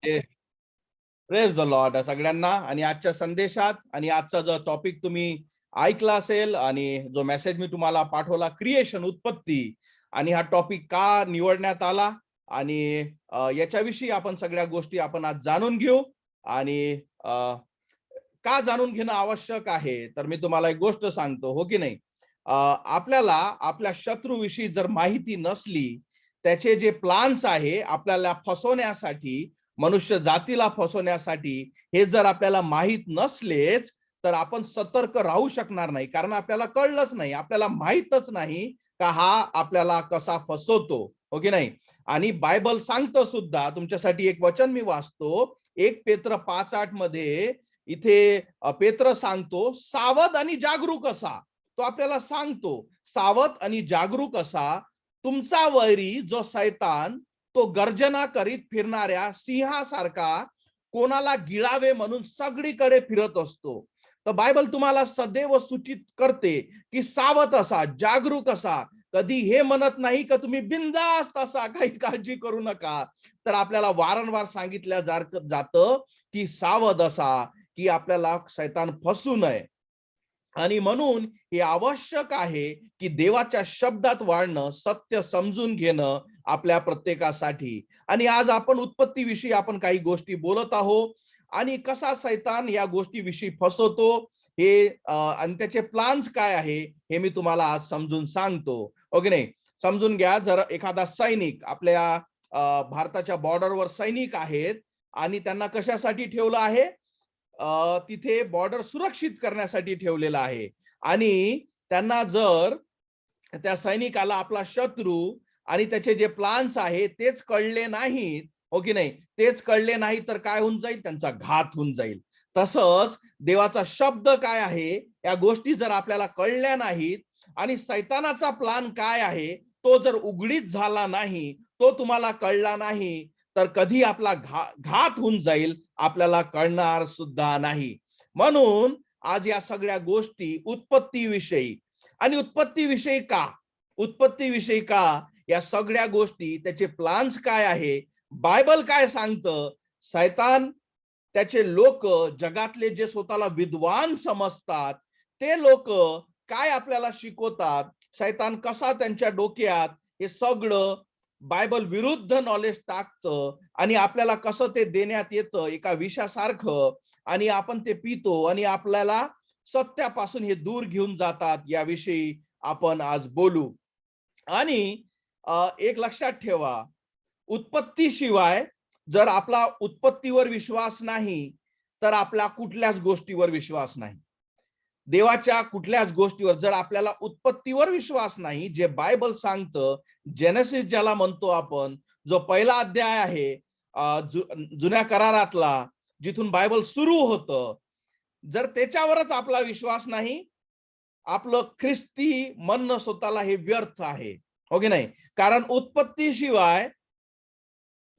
Praise the Lord सगळ्यांना. आणि आजच्या संदेशात आणि आजचा जो टॉपिक तुम्ही ऐकला असेल आणि जो मेसेज मी तुम्हाला पाठवला, क्रिएशन, उत्पत्ती, आणि हा टॉपिक का निवडण्यात आला आणि याच्याविषयी आपण सगळ्या गोष्टी आपण आज जाणून घेऊ. आणि का जाणून घेणं आवश्यक आहे, तर मी तुम्हाला एक गोष्ट सांगतो, हो की नाही. आपल्याला आपल्या शत्रूविषयी जर माहिती नसली, त्याचे जे प्लान्स आहे आपल्याला फसवण्यासाठी, मनुष्य जातीला फसवण्यासाठी, हे जर आपल्याला माहित नसलेच तर आपण सतर्क राहू शकणार नाही. कारण आपल्याला कळलंच नाही, आपल्याला माहीतच नाही का हा आपल्याला कसा फसवतो, हो की नाही. आणि बायबल सांगतं सुद्धा, तुमच्यासाठी एक वचन मी वाचतो, 1 पेत्र 5:8 मध्ये. इथे पेत्र सांगतो, सावध आणि जागरूक असा. तो आपल्याला सांगतो, सावध आणि जागरूक असा. तुमचा वैरी जो शैतान, तो गर्जना करीत फिरणाऱ्या सिंहासारखा कोणाला गिळावे म्हणून सगळीकडे फिरत असतो. तर बायबल तुम्हाला सदैव सूचित करते की सावध असा, जागरूक असा. कधी हे म्हणत नाही का तुम्ही बिनधास्त असा, काही काळजी करू नका. तर आपल्याला वारंवार सांगितल्या जातं की सावध असा, की आपल्याला शैतान फसू नये. आणि म्हणून हे आवश्यक आहे की देवाच्या शब्दात वाढणं, सत्य समजून घेणं आपल्या प्रत्येकासाठी. आणि आज आपण उत्पत्तीविषयी आपण काही गोष्टी बोलत आहोत आणि कसा शैतान या गोष्टीविषयी फसवतो हे, आणि त्याचे प्लान्स काय आहे हे मी तुम्हाला आज समजून सांगतो, ओके नाही. समजून घ्या. जर एखादा सैनिक, आपल्या भारताच्या बॉर्डरवर सैनिक आहेत आणि त्यांना कशासाठी ठेवलं आहे, तिथे बॉर्डर सुरक्षित करण्यासाठी ठेवलेला आहे. आणि त्यांना जर त्या सैनिकाला आपला शत्रू आणि त्याचे जे प्लान्स आहेत तेच कळले नाहीत, हो की नाही, तेच कळले नाही तर काय होऊन जाईल, त्यांचा घात होऊन जाईल. तसंच देवाचा शब्द काय आहे या गोष्टी जर आपल्याला कळल्या नाहीत आणि सैतानाचा प्लान काय आहे तो जर उघडीत झाला नाही, तो तुम्हाला कळला नाही, तर कधी आपला घात होऊन जाईल, आपल्याला कळणार सुद्धा नाही. म्हणून आज या सगळ्या गोष्टी उत्पत्तीविषयी, आणि उत्पत्तीविषयी का, उत्पत्तीविषयी का, या सगळ्या गोष्टी, त्याचे प्लान्स काय आहे, बायबल काय सांगतं, शैतान, त्याचे लोक, जगातले जे स्वतःला विद्वान समजतात ते लोक काय आपल्याला शिकवतात, शैतान कसा त्यांच्या डोक्यात हे सगळं बायबल विरुद्ध नॉलेज टाकतं आणि आपल्याला कसं ते देण्यात येतं एका विषासारखं, आणि आपण ते पितो आणि आपल्याला सत्यापासून हे दूर घेऊन जातात, याविषयी आपण आज बोलू. आणि एक लक्षात ठेवा, उत्पत्तीशिवाय, जर आपला उत्पत्तीवर विश्वास नाही तर आपला कुठल्याच गोष्टीवर विश्वास नाही. देवाच्या कुठल्याच गोष्टीवर जर आपल्याला उत्पत्तीवर विश्वास नाही, जे बायबल सांगतं, जेनेसिस ज्याला म्हणतो आपण, जो पहिला अध्याय आहे जुन्या करारातला, जिथून बायबल सुरू होतं, जर त्याच्यावरच आपला विश्वास नाही, आपलं ख्रिस्ती म्हणणं स्वतःला हे व्यर्थ आहे, हो की नाही. कारण उत्पत्तीशिवाय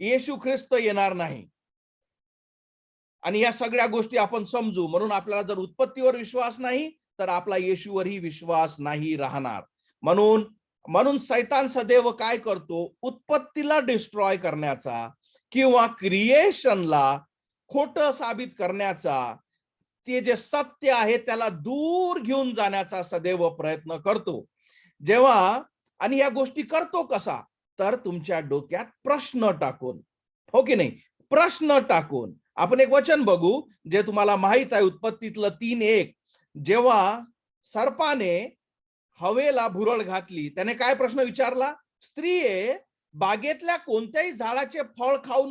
येशू ख्रिस्त येणार नाही. आणि या सगळ्या गोष्टी आपण समजू. म्हणून आपल्याला जर उत्पत्तीवर विश्वास नाही तर आपला येशूवरही विश्वास नाही राहणार. म्हणून म्हणून शैतान सदैव काय करतो, उत्पत्तीला डिस्ट्रॉय करण्याचा किंवा क्रिएशनला खोटं साबित करण्याचा, ते जे सत्य आहे त्याला दूर घेऊन जाण्याचा सदैव प्रयत्न करतो. जेव्हा, आणि या गोष्टी करतो कसा, तर तुमच्या डोक्यात प्रश्न टाकून, हो की नाही, प्रश्न टाकून. आपण एक वचन बघू जे तुम्हाला माहित आहे, उत्पत्तीतलं 3:1. जेव्हा सर्पाने हवेला भुरळ घातली, त्याने काय प्रश्न विचारला, स्त्रिये, बागेतल्या कोणत्याही झाडाचे फळ खाऊ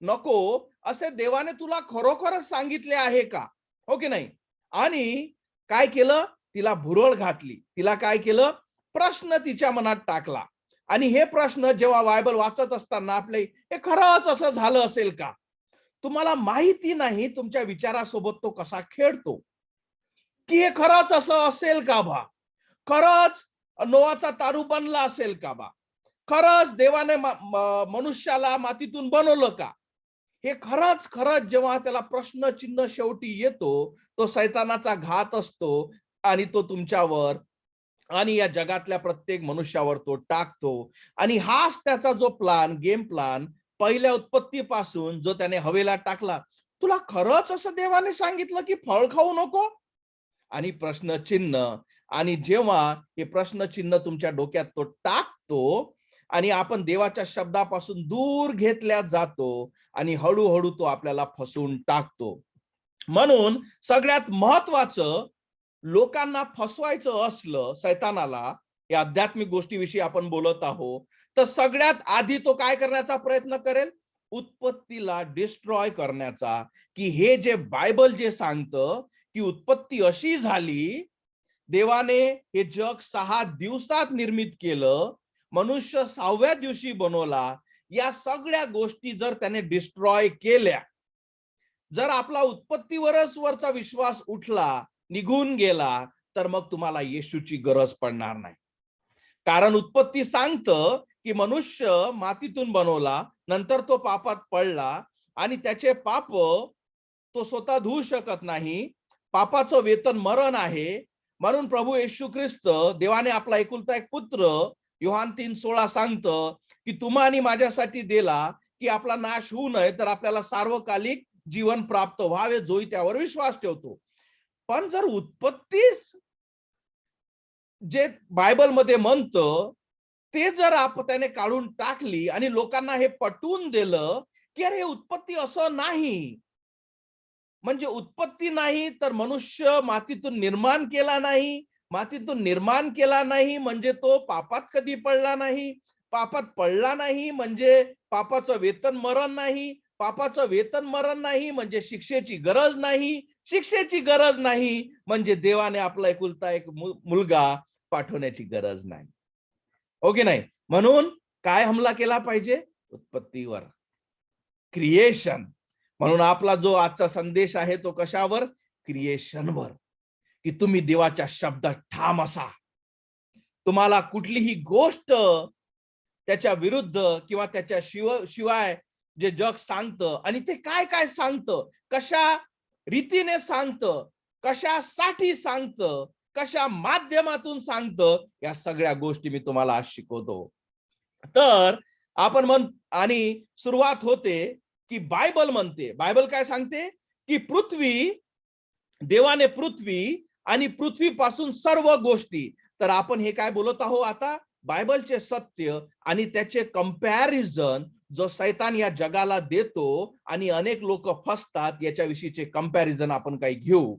नको असे देवाने तुला खरोखरच सांगितले आहे का, हो की नाही. आणि काय केलं, तिला भुरळ घातली, तिला काय केलं, प्रश्न तिच्या मनात टाकला. आणि हे प्रश्न जेव्हा बायबल वाचत असताना आपले, हे खरंच असं झालं असेल का, तुम्हाला माहिती नाही तुमच्या विचारासोबत तो कसा खेळतो, की हे खरंच असं असेल का बा, खरंच नोआचा तारू बनला असेल का बा, खरंच देवाने मनुष्याला मातीतून बनवलं का. हे खरंच खरंच जेव्हा त्याला प्रश्न चिन्ह शेवटी येतो, तो शैतानाचा घात असतो आणि तो तुमच्यावर आणि या जगातल्या प्रत्येक मनुष्यावर तो टाकतो. आणि हाच त्याचा जो प्लान, गेम प्लान पहिल्या उत्पत्तीपासून जो त्याने हवेला टाकला, तुला खरंच असं देवाने सांगितलं की फळ खाऊ नको? आणि प्रश्नचिन्ह. आणि जेव्हा हे प्रश्नचिन्ह तुमच्या डोक्यात तो टाकतो आणि आपण देवाच्या शब्दापासून दूर घेतल्या जातो आणि हळूहळू तो आपल्याला फसवून टाकतो. म्हणून सगळ्यात महत्वाचं, लोकांना फसवायचं असलं सैतानाला, या आध्यात्मिक गोष्टीविषयी आपण बोलत आहोत, तर सगळ्यात आधी तो काय करण्याचा प्रयत्न करेल? उत्पत्तीला डिस्ट्रॉय करण्याचा. की हे जे बायबल जे सांगतं की उत्पत्ती अशी झाली, देवाने हे जग 6 दिवसात निर्मित केलं, मनुष्य 6व्या दिवशी बनवला, या सगळ्या गोष्टी जर त्याने डिस्ट्रॉय केल्या, जर आपला उत्पत्तीवरच वरचा विश्वास उठला, निघून गेला, तर मग तुम्हाला येशूची गरज पडणार नाही. कारण उत्पत्ती सांगतं की मनुष्य मातीतून बनवला, नंतर तो पापात पडला आणि त्याचे पाप तो स्वतः धुवू शकत नाही. पापाचं वेतन मरण आहे. म्हणून प्रभू येशू ख्रिस्त, देवाने आपला एकुलता एक पुत्र, योहान 3:16 सांगतं की तुम्हा आणि माझ्यासाठी दिला की आपला नाश होऊ नये, तर आपल्याला सार्वकालिक जीवन प्राप्त व्हावे, जोही त्यावर विश्वास ठेवतो. पण जर उत्पत्तीच जे बायबलमध्ये म्हणतं ते जर त्याने काढून टाकली आणि लोकांना हे पटवून दिलं की अरे उत्पत्ती असं नाही, म्हणजे उत्पत्ती नाही तर मनुष्य मातीतून निर्माण केला नाही, मातीतून निर्माण केला नाही म्हणजे तो पापात कधी पडला नाही, पापात पडला नाही म्हणजे पापाचं वेतन मरण नाही, पापाचं वेतन मरण नाही म्हणजे शिक्षेची गरज नाही, शिक्षेची गरज नाही म्हणजे देवाने आपला एकुलता एक मुलगा पाठवण्याची गरज नाही. ओके नाही? म्हणून काय हमला केला पाहिजे? उत्पत्तीवर, क्रिएशन. म्हणून आपला जो आजचा संदेश आहे तो कशावर? क्रिएशनवर. की तुम्ही देवाच्या शब्दात ठाम असा. तुम्हाला कुठलीही गोष्ट त्याच्या विरुद्ध किंवा त्याच्या शिवाय जे जग सांगतं, आणि ते काय काय सांगतं, कशा रीतीने सांगतं, कशासाठी सांगतं, कशा माध्यमातून सांगतं, या सगळ्या गोष्टी मी तुम्हाला आज शिकवतो. तर आपण आणि सुरुवात होते की बायबल म्हणते, बायबल काय सांगते की देवाने पृथ्वी आणि पृथ्वीपासून सर्व गोष्टी. तर आपण हे काय बोलत आहोत आता? बायबलचे सत्य आणि त्याचे कंपॅरिझन जो सैतान या जगाला देतो आणि अनेक लोक फसतात, याच्याविषयीचे कंपॅरिझन आपण काही घेऊ.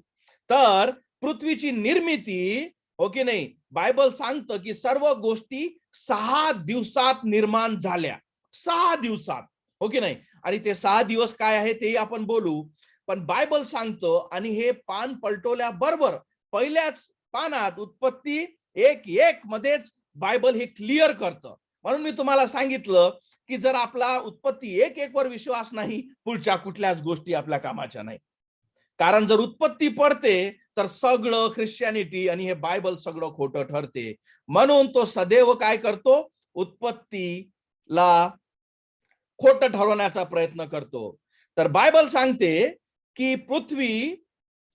तर पृथ्वीची निर्मिती, हो की नाही, बायबल सांगतं की सर्व गोष्टी 6 दिवसात निर्माण झाल्या. 6 दिवसात, हो की नाही? आणि ते 6 दिवस काय आहे तेही आपण बोलू. पण बायबल सांगतो, आणि हे पान पलटवल्याबरोबर पहिल्याच पानात उत्पत्ती 1:1 मध्येच बायबल हे क्लिअर करतं. म्हणून मी तुम्हाला सांगितलं की जर आपला उत्पत्ती 1:1 वर विश्वास नाही, पुढच्या कुठल्याच गोष्टी आपल्या कामाच्या नाही. कारण जर उत्पत्ती पडते तर सगळं ख्रिश्चॅनिटी आणि हे बायबल सगळं खोटं ठरते. म्हणून तो सदैव काय करतो? उत्पत्तीला खोटं ठरवण्याचा प्रयत्न करतो. तर बायबल सांगते की पृथ्वी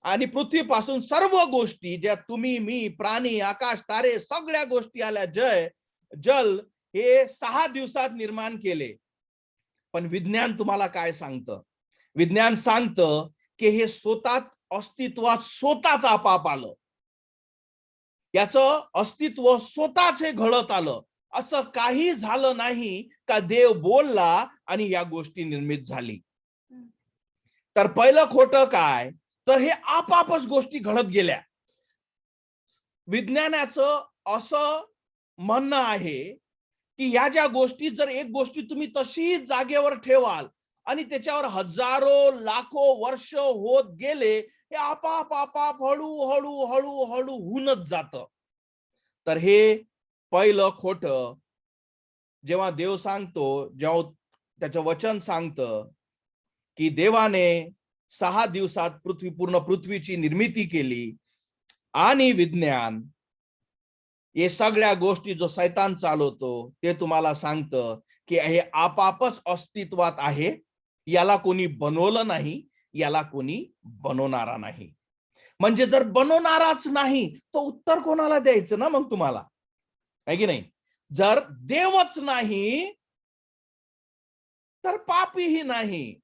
आणि पृथ्वीपासून सर्व गोष्टी ज्या तुम्ही, मी, प्राणी, आकाश, तारे, सगळ्या गोष्टी आल्या, जल हे 6 दिवसात निर्माण केले. पण विज्ञान तुम्हाला काय सांगतं? विज्ञान सांगतं की हे स्वतः अस्तित्वात स्वतःच आपाप आलं. याचं अस्तित्व स्वतःच हे घडत आलं. असं काही झालं नाही का देव बोलला आणि या गोष्टी निर्मित झाली. तर पहिलं खोटं काय? तर हे आपापच गोष्टी घडत गेल्या. विज्ञानाचं असं म्हणणं आहे की या ज्या गोष्टी, जर एक गोष्टी तुम्ही तशीच जागेवर ठेवाल आणि त्याच्यावर हजारो लाखो वर्ष होत गेले, हे आपाप हळूहळू हळूहळू होऊनच जातं. तर हे पहिलं खोटं जेव्हा देव सांगतो, जेव्हा त्याचं वचन सांगतं की देवाने 6 दिवसात पूर्ण पृथ्वीची निर्मिती केली, आणि विज्ञान हे सगळ्या गोष्टी जो सैतान चालवतो ते तुम्हाला सांगतं की हे आपापच अस्तित्वात आहे, याला कोणी बनवलं नाही, याला कोणी बनवणारा नाही. म्हणजे जर बनवणाराच नाही तर उत्तर कोणाला द्यायचं ना मग तुम्हाला, आहे की नाही? जर देवच नाही तर पापीही नाही.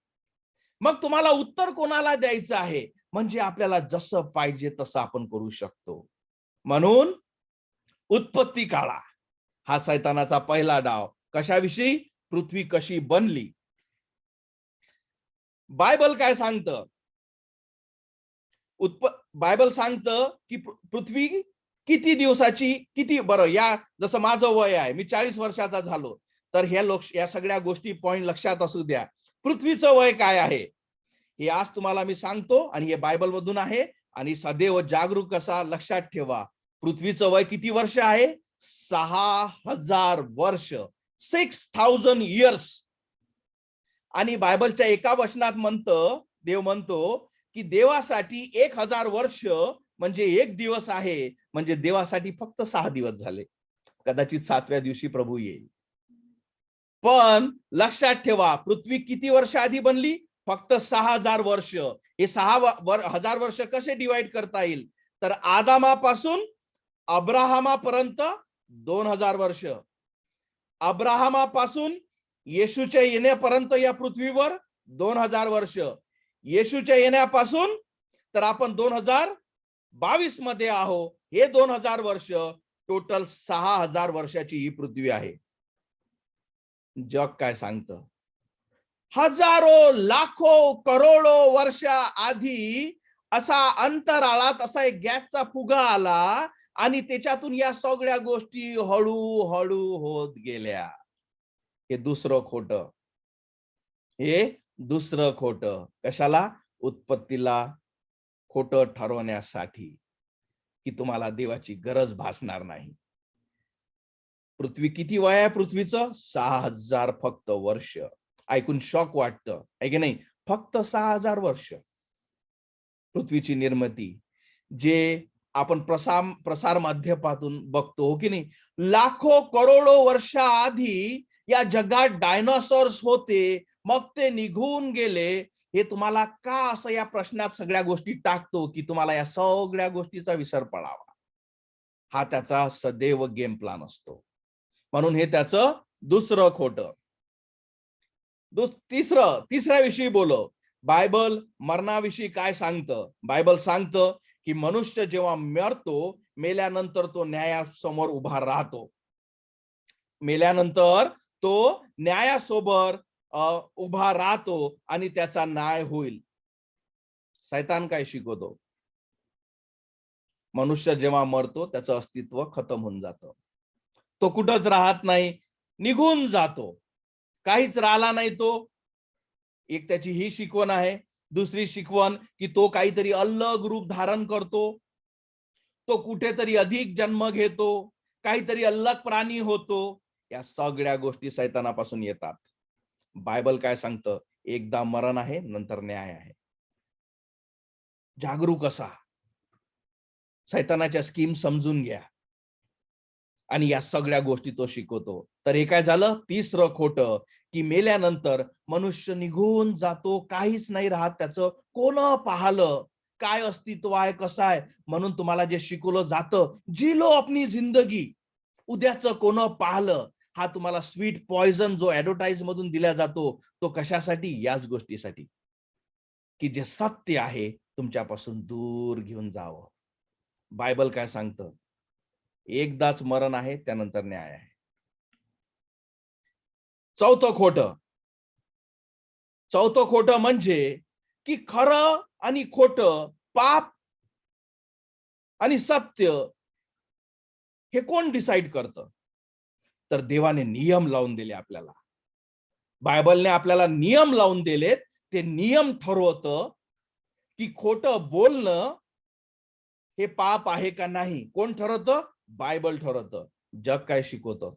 मग तुम्हाला उत्तर कोणाला द्यायचं आहे? म्हणजे आपल्याला जसं पाहिजे तसं आपण करू शकतो. म्हणून उत्पत्ती काळा हा सैतानाचा पहिला डाव. कशाविषयी? पृथ्वी कशी बनली. बायबल काय सांगतं? बायबल सांगतं की पृथ्वी किती दिवसाची, किती, बरं, या जसं माझं वय आहे, मी 40 वर्षाचा झालो, तर या सगळ्या गोष्टी पॉइंट लक्षात असू द्या. पृथ्वीचं वय काय आहे हे आज तुम्हाला मी सांगतो, आणि हे बायबल मधून आहे. आणि सदैव जागरूक असा, लक्षात ठेवा. पृथ्वीचं वय किती वर्ष आहे? 6000 वर्ष, 6000 इयर्स. आणि बायबलच्या एका वचनात म्हणतं, देव म्हणतो की देवासाठी 1000 वर्ष म्हणजे एक दिवस आहे. म्हणजे देवासाठी फक्त 6 दिवस झाले. कदाचित 7व्या दिवशी प्रभू येईल. पण लक्षात ठेवा, पृथ्वी किती वर्ष आधी बनली? फक्त 6000 वर्ष. हे 6000 वर्ष कसे डिवाइड करता येईल? तर आदामापासून अब्राहमापर्यंत 2000 वर्ष. अब्राहमापासून येशूच्या येण्यापर्यंत या पृथ्वीवर 2000 वर्ष. येशूच्या येण्यापासून तर आपण 2022 मध्ये आहो, हे 2000 वर्ष. टोटल 6000 वर्षाची ही पृथ्वी आहे. जग काय सांगतं? हजारो, लाखो, करोडो वर्ष आधी असा अंतराळात असा एक गॅसचा फुगा आला आणि त्याच्यातून या सगळ्या गोष्टी हळूहळू होत गेल्या. हे दुसरं खोटं. हे दुसरं खोटं. कशाला? उत्पत्तीला खोटं ठरवण्यासाठी, की तुम्हाला देवाची गरज भासणार नाही. पृथ्वी किती वय आहे पृथ्वीचं? 6000 फक्त वर्ष. ऐकून शॉक वाटतं, आहे की नाही? फक्त 6000 वर्ष पृथ्वीची निर्मिती, जे आपण प्रसार माध्यमातून बघतो, हो की नाही? लाखो करोडो वर्ष आधी या जगात डायनोसॉर्स होते, मग ते निघून गेले. हे तुम्हाला का असं या प्रश्नात सगळ्या गोष्टी टाकतो, की तुम्हाला या सगळ्या गोष्टीचा विसर पडावा. हा त्याचा सदैव गेम प्लॅन असतो. म्हणून हे त्याचं दुसरं खोटं. तिसऱ्या विषयी बोलो. बायबल मरणाविषयी काय सांगतं? बायबल सांगतं की मनुष्य जेव्हा मरतो, मेल्यानंतर तो न्यायासमोर उभा राहतो. मेल्यानंतर तो न्यायासमोर उभा राहतो आणि त्याचा न्याय होईल. सैतान काय शिकवतो? मनुष्य जेव्हा मरतो त्याचं अस्तित्व खतम होऊन जातं. तो कुठंच राहत नाही, निघून जातो. काहीच राहिला नाही तो. एक त्याची ही शिकवण आहे. दुसरी शिकवण की तो काहीतरी अलग रूप धारण करतो, तो कुठेतरी अधिक जन्म घेतो, काहीतरी अलग प्राणी होतो. या सगळ्या गोष्टी सैतानापासून येतात. बायबल काय सांगतं? एकदा मरण आहे, नंतर न्याय आहे. जागरूक असा, सैतानाच्या स्कीम समजून घ्या, आणि या सगळ्या गोष्टी तो शिकवतो. तर हे काय झालं? तिसरं खोटं, की मेल्यानंतर मनुष्य निघून जातो, काहीच नाही राहत त्याचं. कोण पाहलं काय अस्तित्व आहे, कसं आहे? म्हणून तुम्हाला जे शिकवलं जातं, जी लो अपनी जिंदगी, उद्याचं कोण पाहलं, हा तुम्हाला स्वीट पॉइझन जो ऍडव्हर्टाइज मधून दिला जातो, तो कशासाठी? याच गोष्टीसाठी, की जे सत्य आहे तुमच्यापासून दूर घेऊन जावं. बायबल काय सांगतं? एकदाच मरण आहे, त्यानंतर न्याय आहे. चौथं खोटं म्हणजे की खरं आणि खोटं, पाप आणि सत्य हे कोण डिसाइड करतं? तर देवाने नियम लावून दिले आपल्याला. बायबलने आपल्याला नियम लावून दिलेत. ते नियम ठरवतं की खोटं बोलणं हे पाप आहे का नाही. कोण ठरवतं? बायबल ठरवतं. जग काय शिकवतं?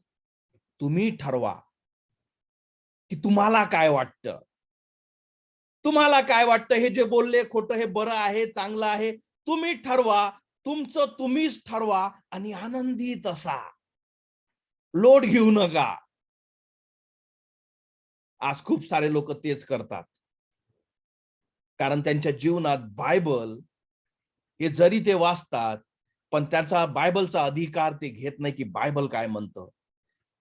तुम्ही ठरवा की तुम्हाला काय वाटतं. तुम्हाला काय वाटतं? हे जे बोलले खोटं, हे बरं आहे, चांगलं आहे, तुम्ही ठरवा. तुमचं तुम्हीच ठरवा आणि आनंदित असा. लोड घेऊ नका. आज खूप सारे लोक तेच करतात, कारण त्यांच्या जीवनात बायबल हे जरी ते वाचतात, पण त्याचा बायबलचा अधिकार ते घेत नाही, की बायबल काय म्हणतं.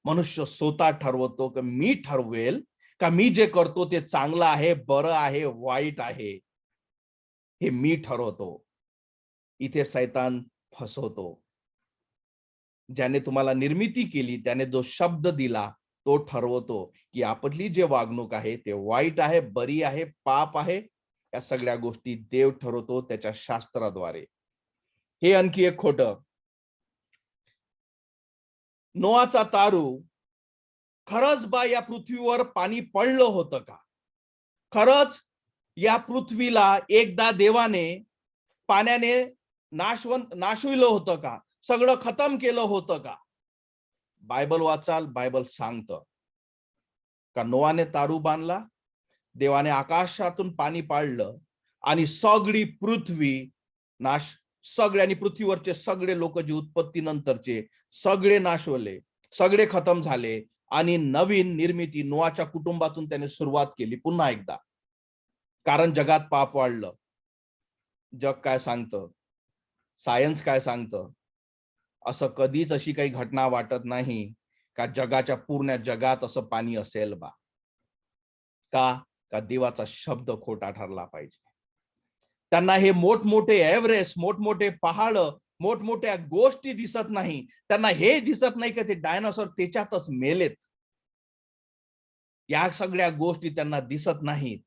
मनुष्य स्वतः ठरवतो की मी ठरवेल का मी जे करतो ते चांगलं आहे, बरं आहे, वाईट आहे, हे मी ठरवतो. इथे शैतान फसवतो. ज्याने तुम्हाला निर्मिती केली, त्याने जो शब्द दिला, तो ठरवतो की आपली जे वागणूक आहे ते वाईट आहे, बरी आहे, पाप आहे. या सगळ्या गोष्टी देव ठरवतो त्याच्या शास्त्राद्वारे. हे आणखी एक खोटं. नोआचा तारू, खरंच बा या पृथ्वीवर पाणी पडलं होतं का? खरंच या पृथ्वीला एकदा देवाने पाण्याने नाशविलं होतं का? सगळं खतम केलं होतं का? बायबल वाचाल, बायबल सांगतं का नोआने तारू बांधला, देवाने आकाशातून पाणी पाडलं आणि सगळी पृथ्वी नाश, सगळ्यांनी पृथ्वीवरचे सगळे लोक जे उत्पत्ती नंतरचे सगळे नाशवले, सगळे खतम झाले आणि नवीन निर्मिती नोआच्या कुटुंबातून त्याने सुरुवात केली पुन्हा एकदा. कारण जगात पाप वाढलं. जग काय सांगतं, सायन्स काय सांगतं, असं कधीच अशी काही घटना वाटत नाही का जगाच्या पूर्ण जगात असं पाणी असेल बा. का देवाचा शब्द खोटा ठरला पाहिजे. त्यांना हे मोठमोठे एव्हरेस्ट, मोठमोठे पहाड, मोठमोठ्या गोष्टी दिसत नाही. त्यांना हे दिसत नाही की ते डायनासोर त्याच्यातच मेलेत. या सगळ्या गोष्टी त्यांना दिसत नाहीत.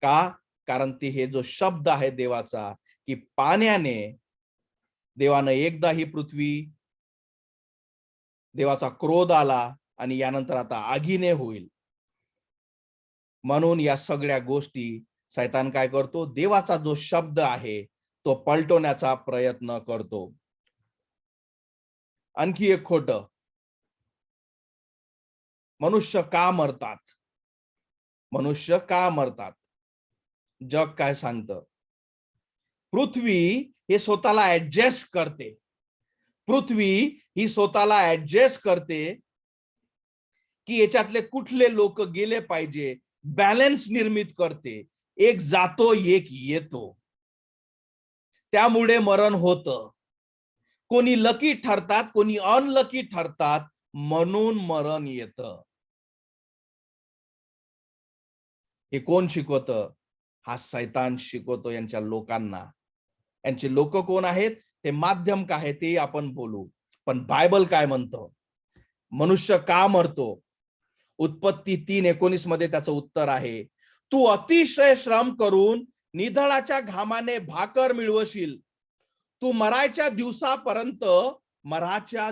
का? कारण ते हे जो शब्द आहे देवाचा की पाण्याने देवानं एकदा ही पृथ्वी, देवाचा क्रोध आला आणि यानंतर आता आगीने होईल. म्हणून या सगळ्या गोष्टी शैतान काय करतो, देवाचा जो शब्द आहे तो पलटवण्याचा प्रयत्न करतो. आणखी एक खोटं. मनुष्य का मरतात? मनुष्य का मरतात? जग काय सांगतं? पृथ्वी हे स्वतःला ऍडजस्ट करते. पृथ्वी ही स्वतःला ऍडजस्ट करते की याच्यातले कुठले लोक गेले पाहिजे, बॅलन्स निर्मित करते. एक जातो, एक येतो. त्यामुळे मरण होतं. कोणी लकी ठरतात, कोणी अनलकी ठरतात, म्हणून मरण येतं. हे कोण शिकवतं? हा शैतान शिकवतो यांच्या लोकांना. यांचे लोक कोण आहेत? ते माध्यम काय आहे ते आपण बोलू. पण बायबल काय म्हणतो? मनुष्य का मरतो? उत्पत्ती 3:19 मध्ये त्याचं उत्तर आहे, तू अतिशय श्रम करून निधळाच्या घामाने भाकर मिळवशील. तू मराच्या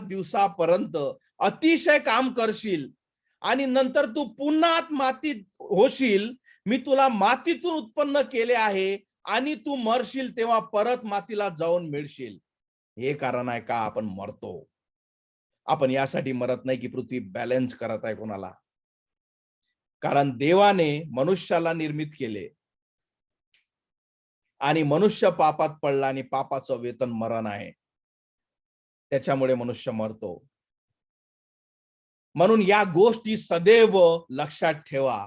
दिवसापर्यंत अतिशय काम करशील आणि नंतर तू पुन्हा मातीत होशील. मी तुला मातीतून उत्पन्न केले आहे आणि तू मरशील तेव्हा परत मातीला जाऊन मिळशील. हे कारण आहे का आपण मरतो. आपण यासाठी मरत नाही की पृथ्वी बॅलन्स करत आहे कोणाला. कारण देवाने मनुष्याला निर्मित केले आणि मनुष्य पापात पडला आणि पापाचं वेतन मरण आहे. त्याच्यामुळे मनुष्य मरतो. म्हणून या गोष्टी सदैव लक्षात ठेवा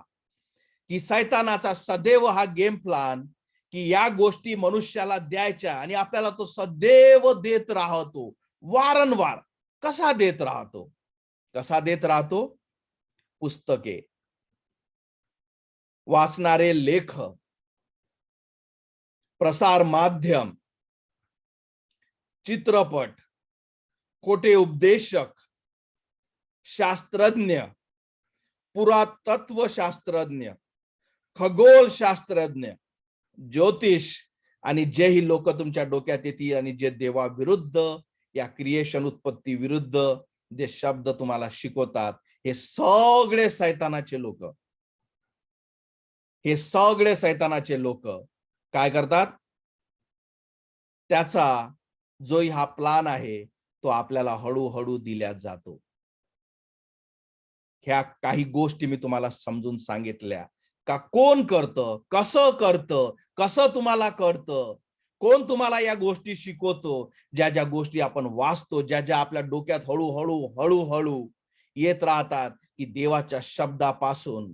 की शैतानाचा सदैव हा गेम प्लॅन की या गोष्टी मनुष्याला द्यायच्या आणि आपल्याला तो सदैव देत राहतो. वारंवार कसा देत राहतो? कसा देत राहतो? पुस्तके, वाचणारे लेखक, प्रसार माध्यम, चित्रपट, खोटे उपदेशक, शास्त्रज्ञ, पुरातत्व शास्त्रज्ञ, खगोल शास्त्रज्ञ, ज्योतिष आणि जेही लोक तुमच्या डोक्यात येतील आणि जे देवाविरुद्ध, या क्रिएशन उत्पत्ती विरुद्ध जे शब्द तुम्हाला शिकवतात, हे सगळे शैतानाचे लोक. हे सगळे शैतानाचे लोक काय करतात? त्याचा जो हा प्लान आहे तो आपल्याला हळूहळू दिल्या जातो. ह्या काही गोष्टी मी तुम्हाला समजून सांगितल्या का कोण करतं, कसं करतं, कसं तुम्हाला कळतं, कोण तुम्हाला या गोष्टी शिकवतो. ज्या ज्या गोष्टी आपण वाचतो, ज्या ज्या आपल्या डोक्यात हळूहळू हळूहळू येत राहतात की देवाच्या शब्दापासून,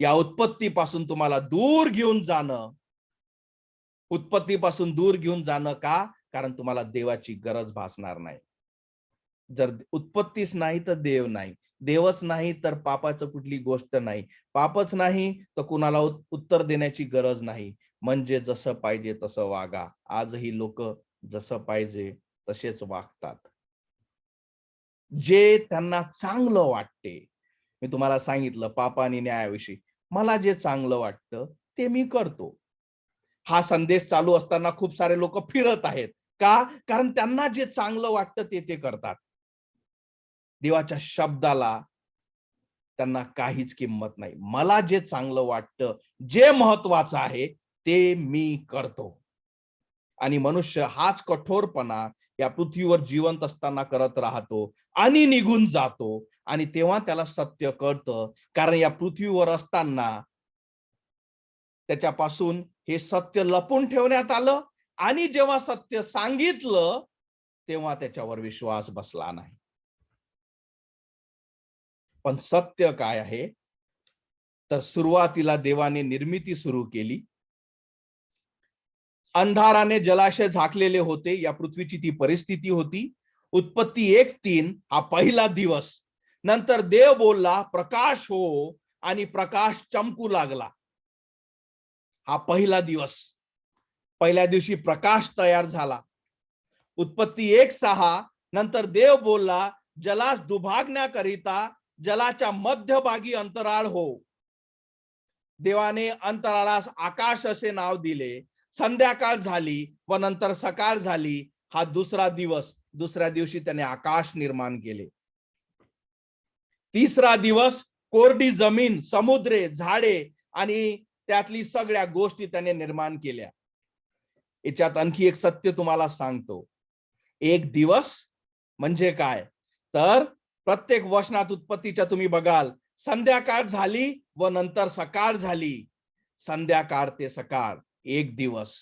या उत्पत्तीपासून तुम्हाला दूर घेऊन जाणं. उत्पत्तीपासून दूर घेऊन जाणं का? कारण तुम्हाला देवाची गरज भासणार नाही. जर उत्पत्तीच नाही तर देव नाही. देवच नाही तर पापाचं कुठली गोष्ट नाही, पापच नाही तर कुणाला उत्तर देण्याची गरज नाही. म्हणजे जसं पाहिजे तसं वागा. आजही लोक जसं पाहिजे तसेच वागतात, जे त्यांना चांगलं वाटते. मी तुम्हाला सांगितलं पाप आणि न्यायाविषयी, मला जे चांगलं वाटतं ते मी करतो. हा संदेश चालू असताना खूप सारे लोक फिरत आहेत. का? कारण त्यांना जे चांगलं वाटतं ते करतात. देवाच्या शब्दाला त्यांना काहीच किंमत नाही. मला जे चांगलं वाटतं, जे महत्वाचं आहे ते मी करतो. आणि मनुष्य हाच कठोरपणा या पृथ्वीवर जिवंत असताना करत राहतो आणि निघून जातो. आणि तेव्हा त्याला सत्य कळतं, कारण या पृथ्वीवर असताना त्याच्यापासून हे सत्य लपून ठेवण्यात आलं आणि जेव्हा सत्य सांगितलं तेव्हा त्याच्यावर विश्वास बसला नाही. पण सत्य काय आहे? तर सुरुवातीला देवाने निर्मिती सुरू केली. अंधाराने जलाशय झाकलेले होते, या पृथ्वीची ती परिस्थिती होती. उत्पत्ती 1:3 हा पहिला दिवस. नंतर देव बोलला प्रकाश हो आणि प्रकाश चमकू लागला. हा पहिला दिवस. पहिल्या दिवशी प्रकाश तयार झाला. उत्पत्ती 1:6 नंतर देव बोलला जलास दुभागण्याकरिता जलाच्या मध्यभागी अंतराळ हो. देवाने अंतराळास आकाश असे नाव दिले. संध्याकाळ झाली व नंतर सकाळ झाली. हा दुसरा दिवस. दुसऱ्या दिवशी त्याने आकाश निर्माण केले. तिसरा दिवस कोरडी जमीन, समुद्रे, झाडे आणि त्यातली सगळ्या गोष्टी त्याने निर्माण केल्या. याच्यात आणखी एक सत्य तुम्हाला सांगतो. एक दिवस म्हणजे काय? तर प्रत्येक वचनात उत्पत्तीच्या तुम्ही बघाल संध्याकाळ झाली व नंतर सकाळ झाली. संध्याकाळ ते सकाळ एक दिवस.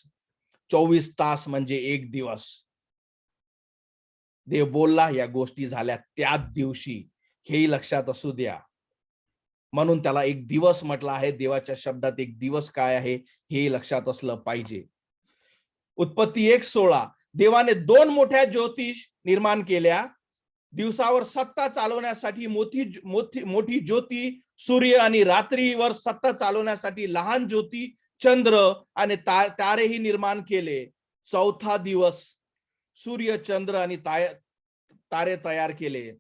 24 तास म्हणजे एक दिवस. देव बोलला, या गोष्टी झाल्या त्याच दिवशी. हेही लक्षात असू द्या. म्हणून त्याला एक दिवस म्हटलं आहे. देवाच्या शब्दात एक दिवस काय आहे हे लक्षात असलं पाहिजे. उत्पत्ती 1:16 देवाने 2 मोठ्या ज्योतिष निर्माण केल्या. दिवसावर सत्ता चालवण्यासाठी मोठी ज्योती सूर्य आणि रात्रीवर सत्ता चालवण्यासाठी लहान ज्योती चंद्र आणि तारेही निर्माण केले. चौथा दिवस सूर्य, चंद्र आणि तारे तयार केले.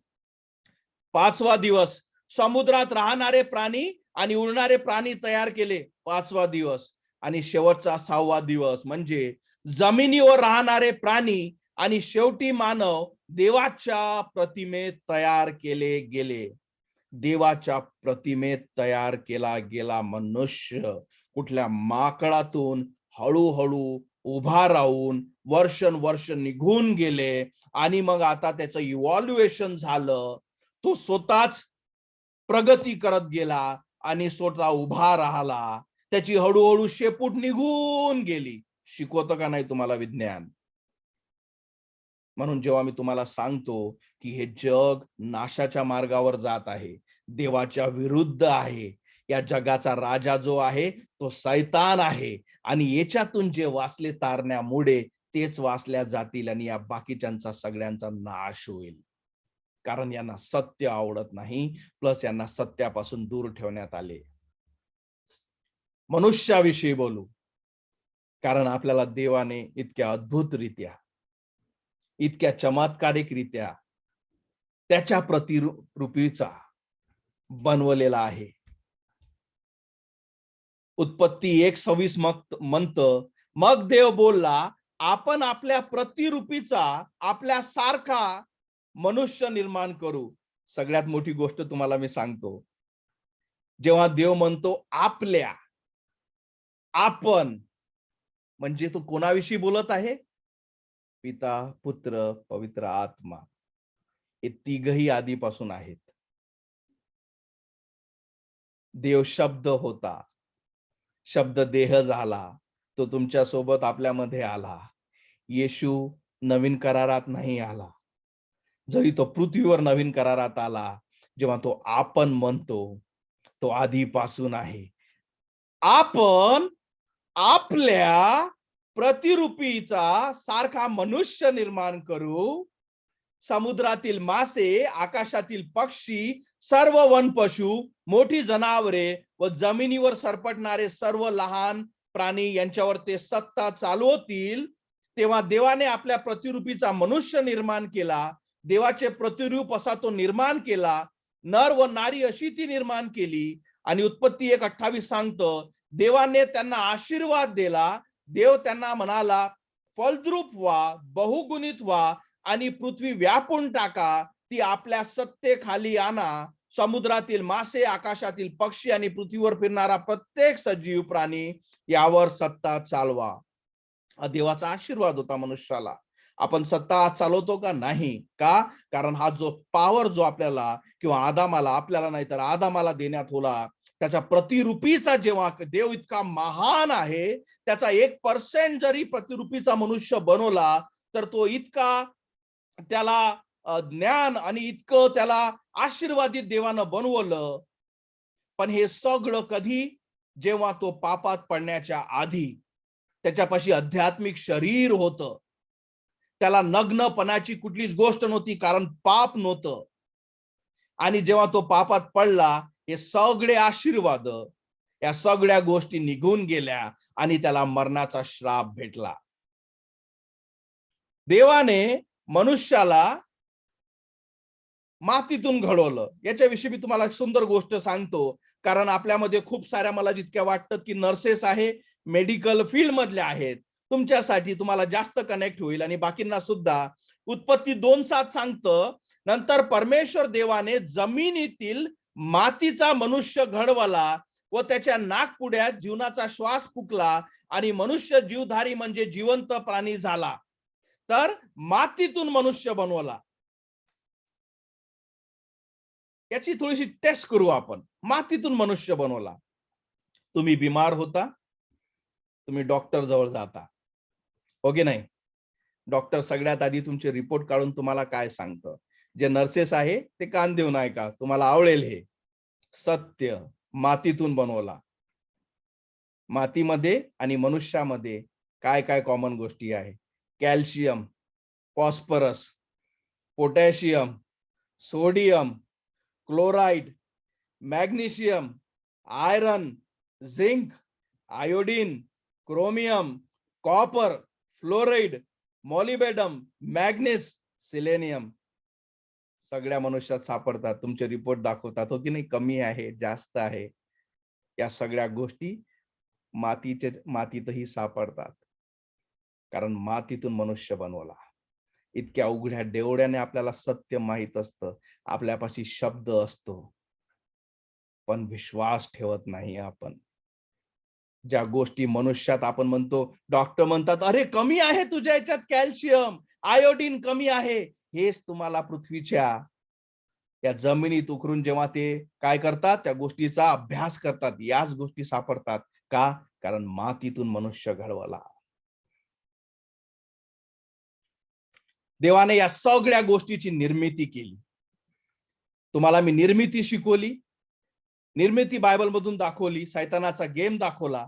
पाचवा दिवस समुद्रात राहणारे प्राणी आणि उडणारे प्राणी तयार केले. पाचवा दिवस. आणि शेवटचा 6वा दिवस म्हणजे जमिनीवर राहणारे प्राणी आणि शेवटी मानव देवाच्या प्रतिमेत तयार केले गेले. देवाच्या प्रतिमेत तयार केला गेला मनुष्य कुठल्या माकडातून हळूहळू उभा राहून वर्ष निघून गेले आणि मग आता त्याचं इव्हॉल्युएशन झालं. तो स्वतःच प्रगती करत गेला आणि स्वतः उभा राहिला. त्याची हळूहळू शेपूट निघून गेली. शिकवतं का नाही तुम्हाला विज्ञान? म्हणून जेव्हा मी तुम्हाला सांगतो की हे जग नाशाच्या मार्गावर जात आहे, देवाच्या विरुद्ध आहे, या जगाचा राजा जो आहे तो शैतान आहे आणि याच्यातून जे वाचले तारण्यामुळे तेच वाचल्या जातील आणि या बाकीच्यांचा सगळ्यांचा नाश होईल. कारण यांना सत्य आवडत नाही, प्लस यांना सत्यापासून दूर ठेवण्यात आले. मनुष्याविषयी बोलू, कारण आपल्याला देवाने इतक्या अद्भुतरित्या, इतक्या चमत्कारिकरित्या त्याच्या प्रतिरूपीचा बनवलेला आहे. उत्पत्ती 1:26 म्हणतं, मग देव बोलला आपण आपल्या प्रतिरूपीचा, आपल्या सारखा मनुष्य निर्माण करू. सगळ्यात मोठी गोष्ट तुम्हाला मी सांगतो, जेव्हा देव म्हणतो आपल्या, आपण म्हणजे तो कोणाविषयी बोलत आहे? पिता, पुत्र, पवित्र आत्मा. हे तिघही आधीपासून आहेत. देव शब्द होता, शब्द देह झाला, तो तुमच्या सोबत आपल्यामध्ये आला. येशू नवीन करारात नाही आला. जरी तो पृथ्वीवर नवीन करारात आला, जेव्हा तो आपण म्हणतो तो आधीपासून आहे. आपण आपल्या प्रतिरूपीचा सारखा मनुष्य निर्माण करू. समुद्रातील मासे, आकाशातील पक्षी, सर्व वन पशु, मोठी जनावरे व जमिनीवर सरपटणारे सर्व लहान प्राणी यांच्यावर ते सत्ता चालवतील, तेव्हा देवाने आपल्या प्रतिरूपीचा मनुष्य निर्माण केला. देवाचे प्रतिरूप असा तो निर्माण केला, नर व नारी अशी ती निर्माण केली. आणि उत्पत्ती 1:28 सांगतं, देवाने त्यांना आशीर्वाद दिला. देव त्यांना म्हणाला, फलद्रूप व्हा, बहुगुणित व्हा आणि पृथ्वी व्यापून टाका, ती आपल्या सत्तेखाली आणा. समुद्रातील मासे, आकाशातील पक्षी आणि पृथ्वीवर फिरणारा प्रत्येक सजीव प्राणी यावर सत्ता चालवा. हा देवाचा आशीर्वाद होता मनुष्याला. आपण सत्ता चालवतो का? नाही. का? कारण हा जो पॉवर जो आपल्याला किंवा आदामाला, आपल्याला नाही तर आदामाला देण्यात होला, त्याच्या प्रतिरूपीचा जेव्हा देव इतका महान आहे, त्याचा 1% जरी प्रतिरूपीचा मनुष्य बनवला तर तो इतका त्याला ज्ञान आणि इतकं त्याला आशीर्वादित देवानं बनवलं. पण हे सगळं कधी? जेव्हा तो पापात पडण्याच्या आधी. त्याच्यापाशी आध्यात्मिक शरीर होतं, त्याला नग्नपणाची कुठलीच गोष्ट नव्हती, कारण पाप नव्हतं. आणि जेव्हा तो पापात पडला, हे सगळे आशीर्वाद, या सगळ्या गोष्टी निघून गेल्या आणि त्याला मरणाचा श्राप भेटला. देवाने मनुष्याला मातीतून घडवलं. याच्याविषयी मी तुम्हाला एक सुंदर गोष्ट सांगतो, कारण आपल्यामध्ये खूप साऱ्या, मला जितक्या वाटतं की नर्सेस आहे, मेडिकल फील्ड मधल्या आहेत, तुमच्यासाठी तुम्हाला जास्त कनेक्ट होईल आणि बाकींना सुद्धा. उत्पत्ती 2:7 सांगतं, नंतर परमेश्वर देवाने जमिनीतील मातीचा मनुष्य घडवला व त्याच्या नाकपुड्यात जीवनाचा श्वास फुकला आणि मनुष्य जीवधारी म्हणजे जिवंत प्राणी झाला. तर मातीतून मनुष्य बनवला. याची थोडीशी टेस्ट करू आपण. मातीतून मनुष्य बनवला. तुम्ही बिमार होता, तुम्ही डॉक्टर जवळ जाता, हो की नाही? डॉक्टर सगळ्यात आधी तुमचे रिपोर्ट काढून तुम्हाला काय सांगतं? जे नर्सेस आहे ते कान देऊन ऐका, तुम्हाला आवडेल हे सत्य. मातीतून बनवला. मातीमध्ये आणि मनुष्यामध्ये काय काय कॉमन गोष्टी आहे? Calcium, phosphorus, potassium, sodium, chloride, magnesium, iron, zinc, iodine, chromium, copper, fluoride, molybdenum, manganese, selenium सगळ्या मनुष्यात सापडतात. तुमचे रिपोर्ट दाखवतात, हो की नाही? कमी आहे, जास्त आहे. या सगळ्या गोष्टी मातीतही सापडतात, कारण मातीतून मनुष्य बनवला. इतक्या उघड्या डेवड्याने आपल्याला सत्य माहित असतं, आपल्यापाशी शब्द असतो, पण विश्वास ठेवत नाही आपण. ज्या गोष्टी मनुष्यात आपण म्हणतो, डॉक्टर म्हणतात, अरे कमी आहे तुझ्या याच्यात कॅल्शियम, आयोडीन कमी आहे. हेच तुम्हाला पृथ्वीच्या या जमिनीत उकरून जेव्हा ते काय करतात, त्या गोष्टीचा अभ्यास करतात, याच गोष्टी सापडतात. का? कारण मातीतून मनुष्य घडवला. देवाने या सगळ्या गोष्टीची निर्मिती केली. तुम्हाला मी निर्मिती शिकवली, निर्मिती बायबल मधून दाखवली, सैतानाचा गेम दाखवला,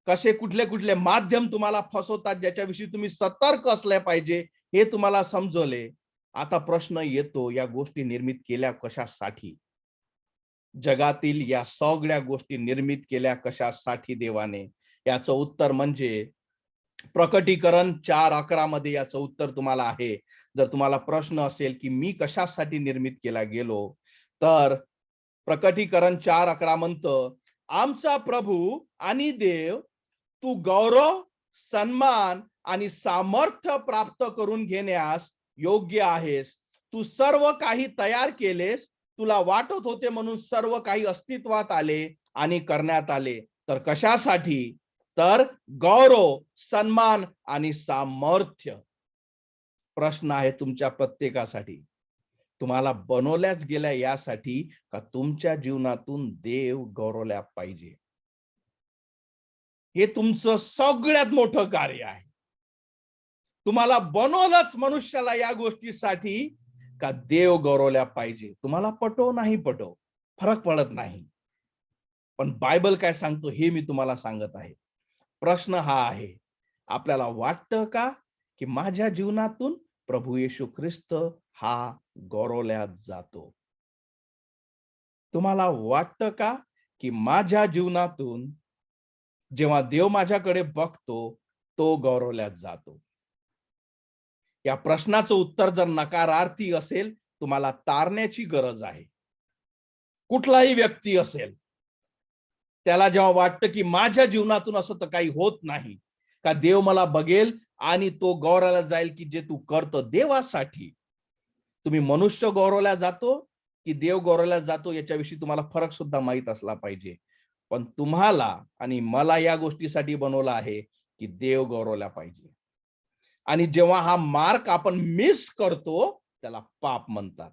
कसे कुठले कुठले माध्यम तुम्हाला फसवतात, ज्याच्याविषयी तुम्ही सतर्क असले पाहिजे हे तुम्हाला समजवले. आता प्रश्न येतो, या गोष्टी निर्मित केल्या कशासाठी? जगातील या सगळ्या गोष्टी निर्मित केल्या कशासाठी देवाने? याचं उत्तर म्हणजे प्रकटीकरण 4:11 मध्ये याचं उत्तर तुम्हाला आहे. जर तुम्हाला प्रश्न असेल की मी कशासाठी निर्मित केला गेलो, तर प्रकटीकरण 4:11 म्हणतं, आमचा प्रभू आणि देव, तू गौरव, सन्मान आणि सामर्थ्य प्राप्त करून घेण्यास योग्य आहेस. तू सर्व काही तयार केलेस, तुला वाटत होते म्हणून सर्व काही अस्तित्वात आले आणि करण्यात आले. तर कशासाठी? तर गौरव, सन्मान आणि सामर्थ्य. प्रश्न आहे तुमच्या प्रत्येकासाठी. तुम्हाला बनवल्याच गेल्या यासाठी का तुमच्या जीवनातून देव गौरवल्या पाहिजे. हे तुमचं सगळ्यात मोठं कार्य आहे. तुम्हाला बनवलंच मनुष्याला या गोष्टीसाठी का देव गौरवल्या पाहिजे. तुम्हाला पटो नाही पटो, फरक पडत नाही. पण बायबल काय सांगतो हे मी तुम्हाला सांगत आहे. प्रश्न हा आहे, आपल्याला वाटतं का की माझ्या जीवनातून प्रभू येशू ख्रिस्त हा गौरवल्या जातो? तुम्हाला वाटतं का की माझ्या जीवनातून जेव्हा देव माझ्याकडे बघतो तो गौरवल्यात जातो? या प्रश्नाचं उत्तर जर नकारार्थी असेल, तुम्हाला तारण्याची गरज आहे. कुठलाही व्यक्ती असेल, त्याला जेव्हा वाटतं की माझ्या जीवनातून असं तर काही होत नाही का, देव मला बघेल आणि तो गौरवला जाईल की जे तू करतो देवासाठी. तुम्ही मनुष्य गौरवला जातो की देव गौरवला जातो याच्याविषयी तुम्हाला फरक सुद्धा माहित असला पाहिजे. पण तुम्हाला आणि मला या गोष्टीसाठी बनवलं आहे की देव गौरवला पाहिजे. आणि जेव्हा हा मार्क आपण मिस करतो त्याला पाप म्हणतात.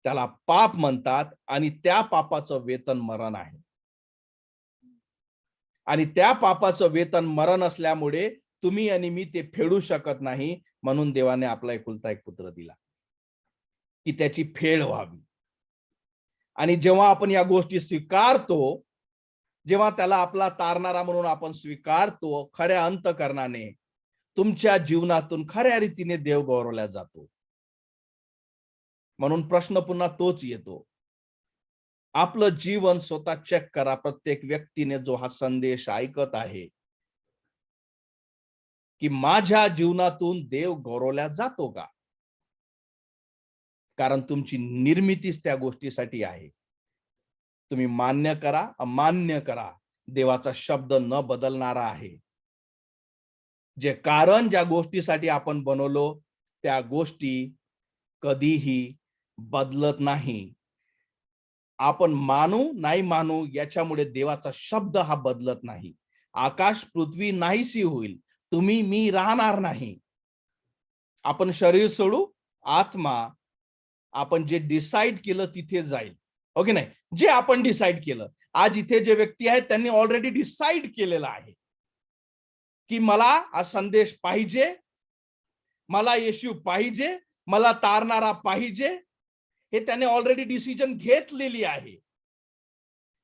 त्याला पाप म्हणतात आणि त्या पापाचं वेतन मरण आहे. आणि त्या पापाचं वेतन मरण असल्यामुळे तुम्ही आणि मी ते फेडू शकत नाही. म्हणून देवाने आपला एकुलता एक पुत्र दिला की त्याची फेड व्हावी. आणि जेव्हा आपण या गोष्टी स्वीकारतो, जेव्हा त्याला आपला तारणारा म्हणून आपण स्वीकारतो खऱ्या अंतःकरणाने, तुमच्या जीवनातून खऱ्या रीतीने देव गौरवला जातो. म्हणून प्रश्न पुन्हा तोच येतो. आपलं जीवन स्वतः चेक करा. प्रत्येक व्यक्तीने जो हा संदेश ऐकत आहे की माझ्या जीवनातून देव गौरवला जातो का? कारण तुमची निर्मितीच त्या गोष्टीसाठी आहे. तुम्ही मान्य करा, अमान्य करा, देवाचा शब्द न बदलणारा आहे. जे कारण ज्या गोष्टीसाठी आपण बनवलो त्या गोष्टी कधीही बदलत नाही. आपण मानू नाही मानू याच्यामुळे देवाचा शब्द हा बदलत नाही. आकाश पृथ्वी नाहीशी होईल, तुम्ही मी राहणार नाही. आपण शरीर सोडू, आत्मा आपण जे डिसाईड केलं तिथे जाईल. ओके नाही, जे आपण डिसाईड केलं. आज इथे जे व्यक्ती आहेत त्यांनी ऑलरेडी डिसाईड केलेलं आहे की मला हा संदेश पाहिजे, मला येशू पाहिजे, मला तारणारा पाहिजे. हे त्याने ऑलरेडी डिसिजन घेतलेली आहे.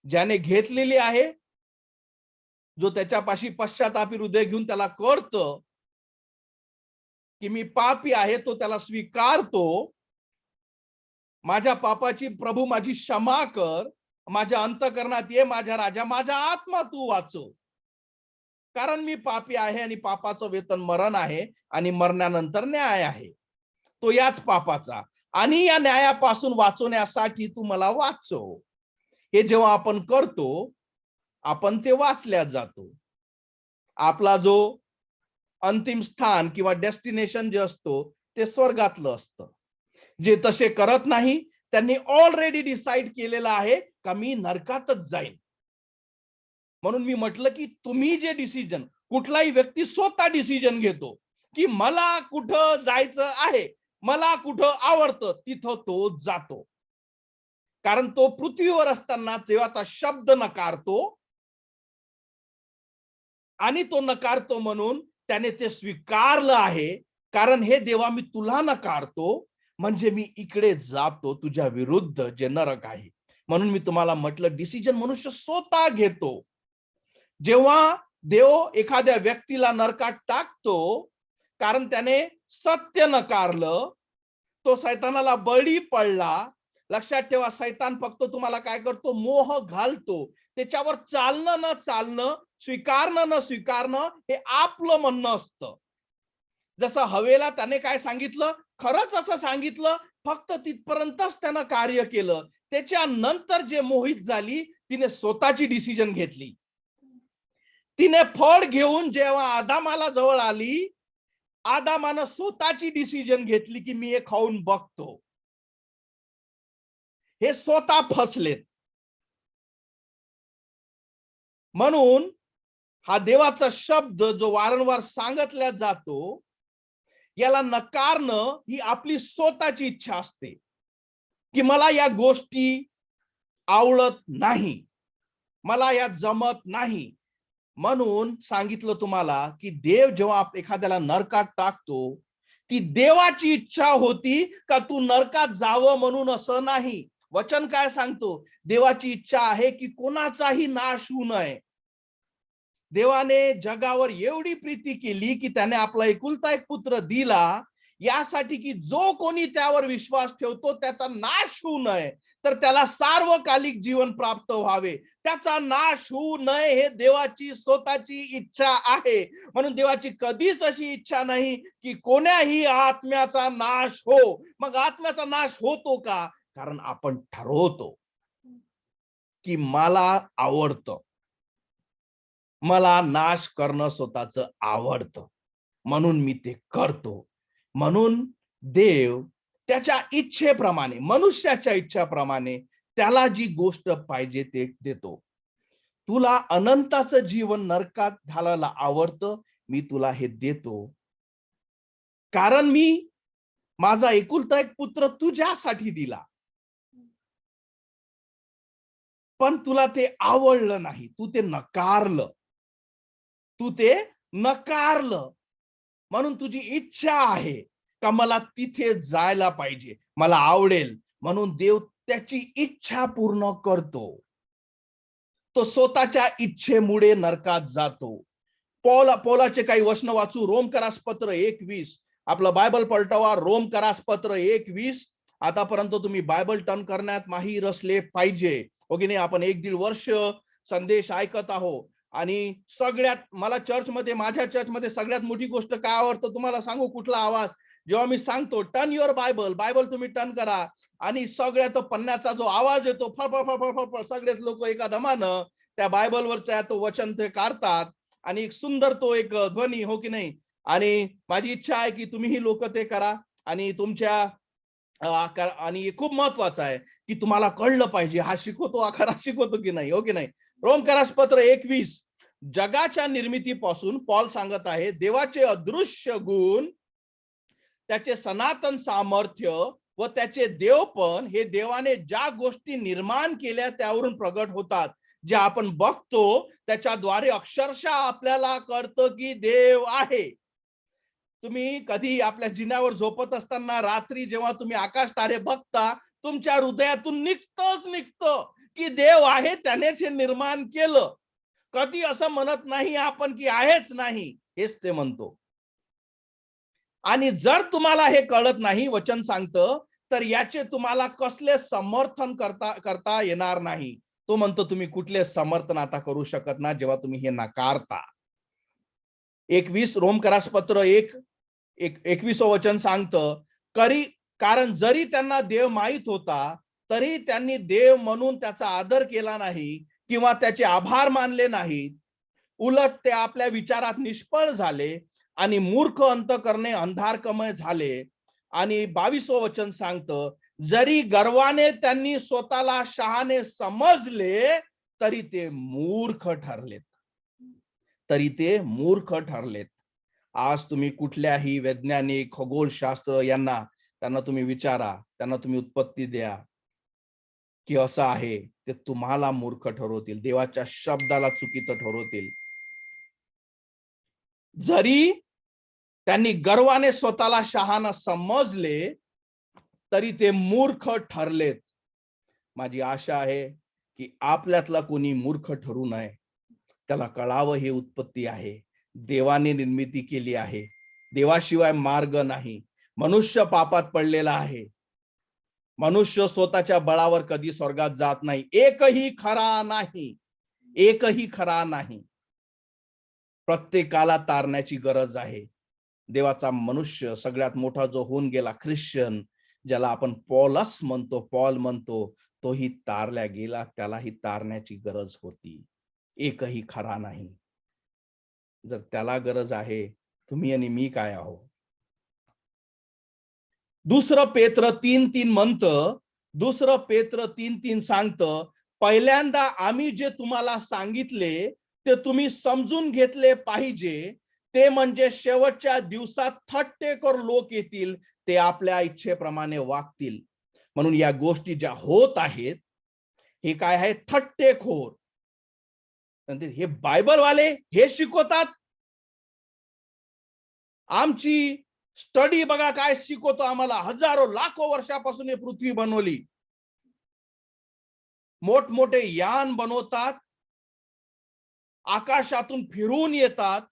ज्याने घेतलेली आहे, जो त्याच्यापाशी पश्चातापी हृदय घेऊन त्याला कळतं की मी पापी आहे, तो त्याला स्वीकारतो. माझ्या पापाची प्रभू माझी क्षमा कर, माझ्या अंतःकरणात ये, माझ्या राजा, माझा आत्मा तू वाचव. कारण मी पापी आहे आणि पापाचं वेतन मरण आहे आणि मरणानंतर न्याय आहे, तो याच पापाचा. आणि या न्यायापासून वाचवण्यासाठी तू मला वाचव. हे जेव्हा आपण करतो, आपण ते वाचल्यात जातो. आपला जो अंतिम स्थान किंवा डेस्टिनेशन जे असतो ते स्वर्गातलं असतं. जे तसे करत नाही त्यांनी ऑलरेडी डिसाईड केलेलं आहे का मी नरकातच जाईन. म्हणून मी म्हटलं की तुम्ही जे डिसिजन, कुठलाही व्यक्ती स्वतः डिसिजन घेतो की मला कुठं जायचं आहे, मला कुठं आवडतं तिथं तो जातो. कारण तो पृथ्वीवर असताना देवाचा शब्द नकारतो आणि तो नकारतो म्हणून त्याने ते स्वीकारलं आहे. कारण हे देवा मी तुला नकारतो म्हणजे मी इकडे जातो तुझ्या विरुद्ध जे नरक आहे. म्हणून मी तुम्हाला म्हटलं डिसिजन मनुष्य स्वतः घेतो. जेव्हा देव एखाद्या व्यक्तीला नरकात टाकतो कारण त्याने सत्य नकारलं, तो सैतानाला बळी पडला. लक्षात ठेवा, सैतान फक्त तुम्हाला काय करतो, मोह घालतो. त्याच्यावर चालणं न चालणं, स्वीकारणं न स्वीकारणं हे आपलं म्हणणं असतं. जसं हवेला त्याने काय सांगितलं, खरंच असं सांगितलं, फक्त तिथपर्यंतच त्यानं कार्य केलं. त्याच्यानंतर जे मोहित झाली तिने स्वतःची डिसिजन घेतली. तिने फळ घेऊन जेव्हा आदामाला जवळ आली, आदामानं स्वतःची डिसिजन घेतली की मी हे खाऊन बघतो. हे स्वतः फसलेत. म्हणून हा देवाचा शब्द जो वारंवार सांगितला जातो, याला नकारणं ही आपली स्वतःची इच्छा असते की मला या गोष्टी आवडत नाही, मला या जमत नाही. म्हणून सांगितलं तुम्हाला की देव जेव्हा एखाद्याला नरकात टाकतो, ती देवाची इच्छा होती का तू नरकात जावं म्हणून असं नाही. वचन काय सांगतो, देवाची इच्छा आहे की कोणाचाही नाश होऊ नये. देवाने जगावर एवढी प्रीती केली की त्याने आपला एकुलता एक पुत्र दिला, यासाठी की जो कोणी त्यावर विश्वास ठेवतो त्याचा नाश होऊ नये, तर त्याला सार्वकालिक जीवन प्राप्त व्हावे. त्याचा नाश होऊ नये हे देवाची स्वतःची इच्छा आहे. म्हणून देवाची कधीच अशी इच्छा नाही की कोण्याही आत्म्याचा नाश हो. मग आत्म्याचा नाश होतो का? कारण आपण ठरवतो की मला आवडतं, मला नाश करणं स्वतःचं आवडतं, म्हणून मी ते करतो. म्हणून देव त्याच्या इच्छेप्रमाणे, मनुष्याच्या इच्छेप्रमाणे त्याला जी गोष्ट पाहिजे ते देतो. तुला अनंताचं जीवन नरकात घालायला आवडतं, मी तुला हे देतो. कारण मी माझा एकुलता एक पुत्र तुझ्यासाठी दिला. पण तुला ते आवडलं नाही, तू ते नकारलं. म्हणून तुझी इच्छा आहे का मला तिथे जायला पाहिजे, मला आवडेल, म्हणून देव त्याची इच्छा पूर्ण करतो. तो स्वतःच्या इच्छेमुळे नरकात जातो. पौलाचे काही वचन वाचू. रोमकरासपत्र 1:20. आपलं बायबल पलटवा. रोमकरासपत्र 1:20. आतापर्यंत तुम्ही बायबल टर्न करण्यात माहीर असले पाहिजे, हो की नाही? आपण 1-1.5 वर्ष संदेश ऐकत आहोत आणि सगळ्यात मला माझ्या चर्चमध्ये सगळ्यात मोठी गोष्ट काय आवडतं तुम्हाला सांगू? कुठला आवाज? जेव्हा मी सांगतो टर्न युअर बायबल तुम्ही टर्न करा आणि सगळ्यात पन्नाचा जो आवाज येतो, फळ सगळेच लोक एका दमानं त्या बायबलवरचा तो वचन ते काढतात आणि एक सुंदर तो एक ध्वनी, हो की नाही? आणि माझी इच्छा आहे की तुम्हीही लोक ते करा आणि तुमच्या आणि खूप महत्वाचं आहे की तुम्हाला कळलं पाहिजे हा शिकवतो खरा शिकवतो की नाही, हो की नाही? रोमकरासपत्र 1:20. जगाच्या निर्मितीपासून पॉल सांगत आहे, देवाचे अदृश्य गुण, त्याचे सनातन सामर्थ्य व त्याचे देवपण हे देवाने ज्या गोष्टी निर्माण केल्या त्यावरून प्रगट होतात. जे आपण बघतो त्याच्याद्वारे अक्षरशः आपल्याला कळतं की देव आहे. तुम्ही कधी आपल्या जिन्यावर झोपत असताना रात्री जेव्हा तुम्ही आकाश तारे बघता, तुमच्या हृदयातून निघतं की देव आहे, त्यानेच हे निर्माण केलं. कधी असं म्हणत नाही आपण की आहेच नाही, हेच ते म्हणतो. आणि जर तुम्हाला हे कळत नाही, वचन सांगतं, तर याचे तुम्हाला कसले समर्थन करता येणार नाही. तो म्हणतो तुम्ही कुठले समर्थन आता करू शकत ना जेव्हा तुम्ही हे नाकारता. 1:20 रोमकरासपत्र 1:21 वचन सांगतं, कारण जरी त्यांना देव माहित होता, तरी त्यांनी देव म्हणून त्याचा आदर केला नाही किंवा त्याचे आभार मानले नाहीत. उलट ते आपल्या विचारात निष्फळ झाले आणि मूर्ख अंतःकरणे अंधारकमय झाले. आणि 22 वचन सांगतं, जरी गर्वाने त्यांनी स्वतःला शहाणे समजले तरी ते मूर्ख ठरलेत. आज तुम्ही कुठल्याही वैज्ञानिक, खगोलशास्त्र त्यांना तुम्ही विचारा, त्यांना तुम्ही उत्पत्ती द्या की असं आहे, ते तुम्हाला मूर्ख ठरवतील, देवाच्या शब्दाला चुकीचं ठरवतील. जरी त्यांनी गर्वाने स्वतःला शहाणा समजले तरी ते मूर्ख ठरलेत. माझी आशा आहे की आपल्यातला कोणी मूर्ख ठरू नये. त्याला कळावं ही उत्पत्ती आहे, देवाने निर्मिती केली आहे, देवाशिवाय मार्ग नाही. मनुष्य पापात पडलेला आहे. मनुष्य स्वतःच्या बळावर कधी स्वर्गात जात नाही. एकही खरा नाही. प्रत्येकाला तारण्याची गरज आहे. देवाचा मनुष्य सगळ्यात मोठा जो होऊन गेला ख्रिश्चन, ज्याला आपण पॉल म्हणतो, तोही तारल्या गेला. त्यालाही तारण्याची गरज होती. एकही खरा नाही. जर त्याला गरज आहे, तुम्ही आणि मी काय आहोत? 2 पेत्र 3:3 म्हणतं, 2 पेत्र 3:3 सांगतं, पहिल्यांदा आम्ही जे तुम्हाला सांगितले ते तुम्ही समजून घेतले पाहिजे. ते म्हणजे शेवटच्या दिवसात थट्टेखोर लोक येतील, ते आपल्या इच्छेप्रमाणे वागतील. म्हणून या गोष्टी ज्या होत आहेत, हे काय आहे? थट्टेखोर. हे बायबलवाले हे शिकवतात. आमची स्टडी बघा काय शिकवतो आम्हाला. हजारो लाखो वर्षापासून हे पृथ्वी बनवली. मोठमोठे यान बनवतात, आकाशातून फिरून येतात.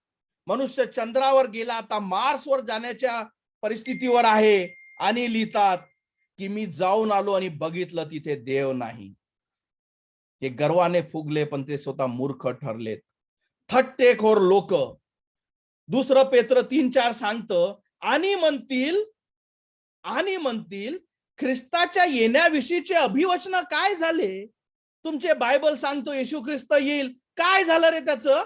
मनुष्य चंद्रावर गेला, आता मार्सवर जाण्याच्या परिस्थितीवर आहे आणि लिहितात की मी जाऊन आलो आणि बघितलं तिथे देव नाही. हे गर्वाने फुगले पण ते स्वतः मूर्ख ठरलेत, थट्टेखोर लोक. दुसरं पेत्र 3:4 सांगतं आणि म्हणतील ख्रिस्ताच्या येण्याविषयीचे अभिवचन काय झाले? तुमचे बायबल सांगतो येशू ख्रिस्त येईल, काय झालं रे त्याचं?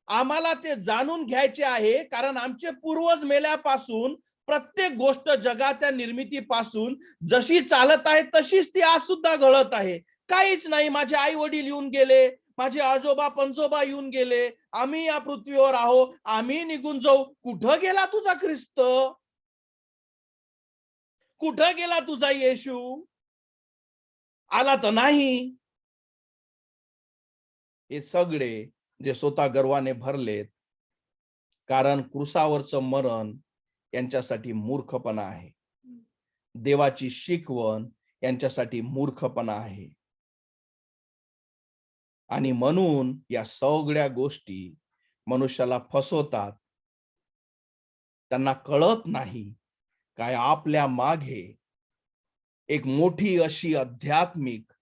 आम्हाला ते जाणून घ्यायचे आहे, कारण आमचे पूर्वज मेल्यापासून प्रत्येक गोष्ट जगाच्या निर्मितीपासून जशी चालत आहे तशीच ती आज सुद्धा घडत आहे. काहीच नाही, माझे आई वडील येऊन गेले, माझे आजोबा पंजोबा येऊन गेले, आम्ही या पृथ्वीवर आहो, आम्ही निघून जाऊ. कुठं गेला तुझा ख्रिस्त? कुठं गेला तुझा येशू? आला तर नाही. हे सगळे जे स्वतः गर्वाने भरलेत, कारण क्रूसावरचं मरण यांच्यासाठी मूर्खपणा आहे. देवाची शिकवण यांच्यासाठी मूर्खपणा आहे. आणि म्हणून या सगळ्या गोष्टी मनुष्याला फसवतात. त्यांना कळत नाही काय आपल्या मागे एक मोठी अशी आध्यात्मिक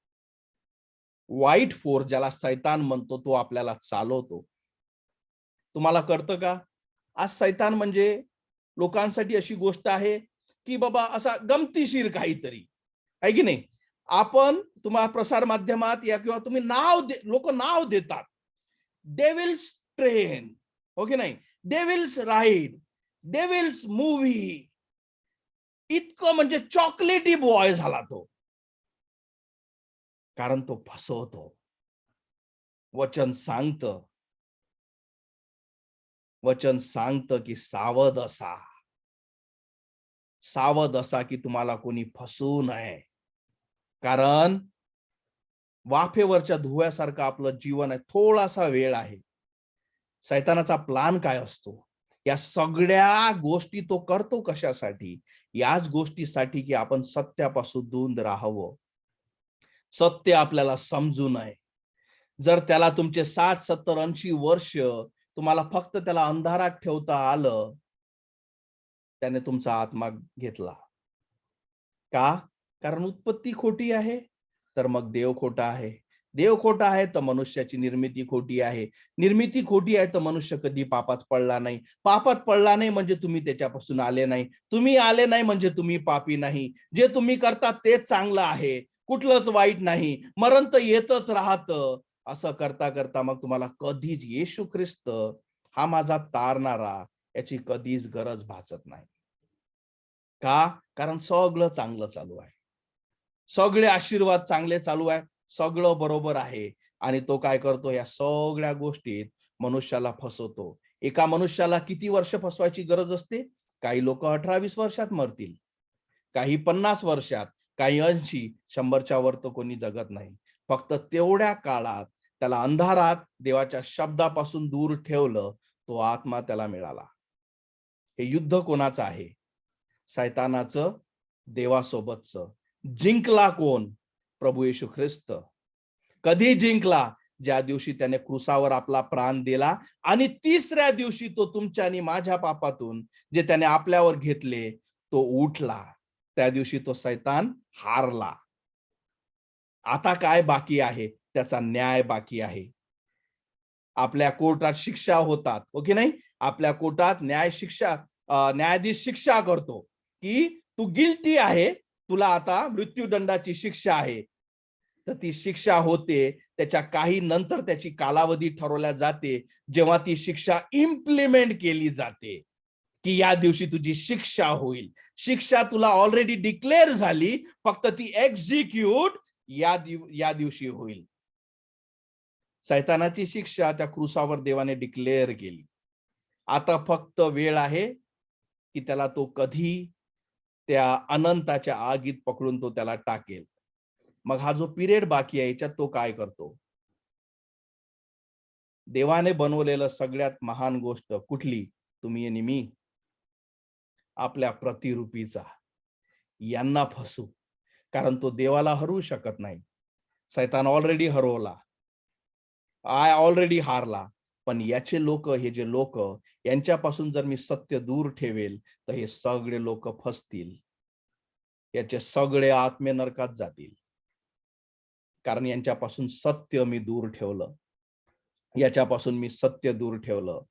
वाईट फोर्स, ज्याला सैतान म्हणतो, तो आपल्याला चालवतो. तुम्हाला कळतं का? आज सैतान म्हणजे लोकांसाठी अशी गोष्ट आहे की बाबा असा गमतीशीर काहीतरी आहे की नाही. आपण तुम्हाला प्रसार माध्यमात या किंवा तुम्ही लोक नाव देतात, डेव्हिल्स ट्रेन, हो की नाही, डेव्हिल्स राईड, डेव्हिल्स मूव्ही. इतकं म्हणजे चॉकलेटी बॉय झाला तो, कारण तो फसवतो. वचन सांगतं की सावध असा की तुम्हाला कोणी फसवू नये. कारण वाफेवरच्या धुव्यासारखं आपलं जीवन आहे, थोडासा वेळ आहे. सैतानाचा प्लान काय असतो? या सगळ्या गोष्टी तो करतो कशासाठी? याच गोष्टीसाठी की आपण सत्यापासून दूर राहावं, सत्य आपल्याला समजू नये. जर त्याला तुमचे 60, 70, 80 वर्ष तुम्हाला फक्त त्याला अंधारात ठेवता आलं, त्याने तुमचा आत्मा घेतला. का? कारण उत्पत्ती खोटी आहे, तर मग देव खोटा आहे. देव खोटा आहे तर मनुष्याची निर्मिती खोटी आहे. निर्मिती खोटी आहे तर मनुष्य कधी पापात पडला नाही. पापात पडला नाही म्हणजे तुम्ही त्याच्यापासून आले नाही. तुम्ही आले नाही म्हणजे तुम्ही पापी नाही. जे तुम्ही करता तेच चांगलं आहे, कुठलंच वाईट नाही. मरण तर येतच राहतं. असं करता करता मग तुम्हाला कधीच येशू ख्रिस्त हा माझा तारणारा याची कधीच गरज भासत नाही. का? कारण सगळं चांगलं चालू आहे, सगळे आशीर्वाद चांगले चालू आहे, सगळं बरोबर आहे. आणि तो काय करतो? या सगळ्या गोष्टीत मनुष्याला फसवतो. एका मनुष्याला किती वर्ष फसवायची गरज असते? काही लोक 18-20 वर्षात मरतील, काही 50 वर्षात, काही 80, 100च्या वर तर कोणी जगत नाही. फक्त तेवढ्या काळात त्याला अंधारात देवाच्या शब्दापासून दूर ठेवलं, तो आत्मा त्याला मिळाला. हे युद्ध कोणाचं आहे? सैतानाचं, देवासोबतचं. जिंकला कोण? प्रभू येशू ख्रिस्त. कधी जिंकला? ज्या दिवशी त्याने क्रूसावर आपला प्राण दिला आणि तिसऱ्या दिवशी तो तुमच्या आणि माझ्या पापातून जे त्याने आपल्यावर घेतले तो उठला. त्या दिवशी तो सैतान हारला. आता काय बाकी आहे? त्याचा न्याय बाकी आहे. आपल्या कोर्टात शिक्षा होतात, हो की नाही? आपल्या कोर्टात न्यायाधीश शिक्षा करतो की तू गिल्टी आहे, तुला आता मृत्यूदंडाची शिक्षा आहे. तर ती शिक्षा होते, त्याच्या काही नंतर त्याची कालावधी ठरवल्या जाते, जेव्हा ती शिक्षा इम्प्लिमेंट केली जाते की या दिवशी तुझी शिक्षा होईल. शिक्षा तुला ऑलरेडी डिक्लेअर झाली, फक्त ती एक्झिक्यूट या दिवशी होईल. सैतानाची शिक्षा त्या क्रूसावर देवाने डिक्लेअर केली. आता फक्त वेळ आहे की त्याला तो कधी त्या अनंताच्या आगीत पकडून तो त्याला टाकेल. मग हा जो पिरियड बाकी आहे याच्यात तो काय करतो? देवाने बनवलेलं सगळ्यात महान गोष्ट कुठली? तुम्ही आणि मी, आपल्या प्रतिरूपीचा. यांना फसू, कारण तो देवाला हरवू शकत नाही. सैतान ऑलरेडी हरवला, ऑलरेडी हारला. पण याचे लोक, हे जे लोक, यांच्यापासून जर मी सत्य दूर ठेवेल तर हे सगळे लोक फसतील, याचे सगळे आत्मे नरकात जातील, कारण यांच्यापासून सत्य मी दूर ठेवलं, याच्यापासून मी सत्य दूर ठेवलं.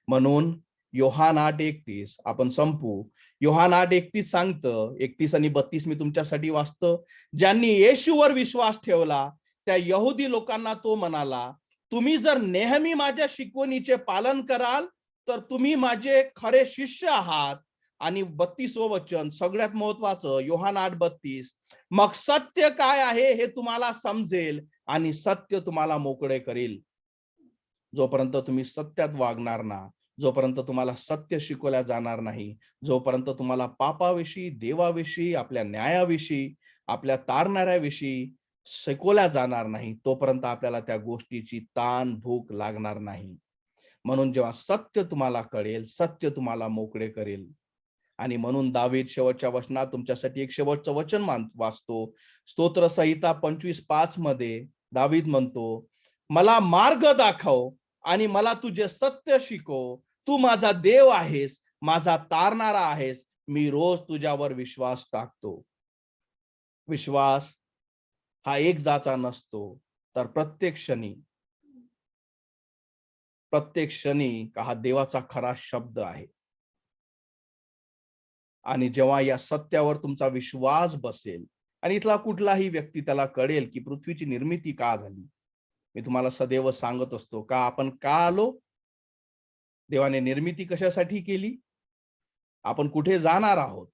म्हणून योहान 8:31 आपण संपू. योहान 8:31 सांगतं, 31 आणि 32 मी तुमच्यासाठी वाचतो. ज्यांनी येशूवर विश्वास ठेवला त्या यहुदी लोकांना तो म्हणाला, तुम्ही जर नेहमी माझ्या शिकवणीचे पालन कराल तर तुम्ही माझे खरे शिष्य आहात. आणि 32वं वचन सगळ्यात महत्वाचं, योहान 8:32, मग सत्य काय आहे हे तुम्हाला समजेल आणि सत्य तुम्हाला मोकळे करेल. जोपर्यंत तुम्ही सत्यात वागणार ना, जोपर्यंत तुम्हाला सत्य शिकवल्या जाणार नाही, जोपर्यंत तुम्हाला पापाविषयी, देवाविषयी, आपल्या न्यायाविषयी, आपल्या तारणाऱ्याविषयी शिकवल्या जाणार नाही, तोपर्यंत आपल्याला त्या गोष्टीची ताण भूक लागणार नाही. म्हणून जेव्हा सत्य तुम्हाला कळेल, सत्य तुम्हाला मोकळे करेल. आणि म्हणून दावीद शेवटच्या वचनात तुमच्यासाठी एक शेवटचं वचन वाचतो. स्तोत्र संहिता 25:5 मध्ये दावीद म्हणतो, मला मार्ग दाखव आणि मला तुझे सत्य शिकव. तू माझा देव आहेस, माझा तारणारा आहेस. मी रोज तुझ्यावर विश्वास टाकतो. विश्वास हा एक जाचा नसतो, तर प्रत्येक क्षणी हा देवाचा खरा शब्द आहे. आणि जेव्हा या सत्यावर तुमचा विश्वास बसेल आणि इथला कुठलाही व्यक्ती त्याला कळेल की पृथ्वीची निर्मिती का झाली. मी तुम्हाला सदैव सांगत असतो, का आपण का आलो, देवाने निर्मिती कशासाठी केली, आपण कुठे जाणार आहोत,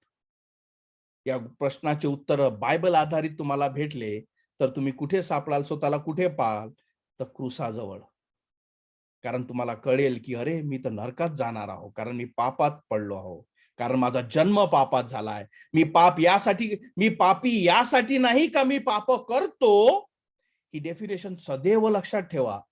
या प्रश्नाचे उत्तर बायबल आधारित तुम्हाला भेटले तर तुम्ही कुठे सापडाल, स्वतःला कुठे पाहाल, तर क्रूसाजवळ. कारण तुम्हाला कळेल की अरे मी तर नरकात जाणार आहो, कारण मी पापात पडलो आहो, कारण माझा जन्म पापात झालाय. मी पापी यासाठी नाही का मी पाप करतो, ही डेफिनेशन सदैव लक्षात ठेवा.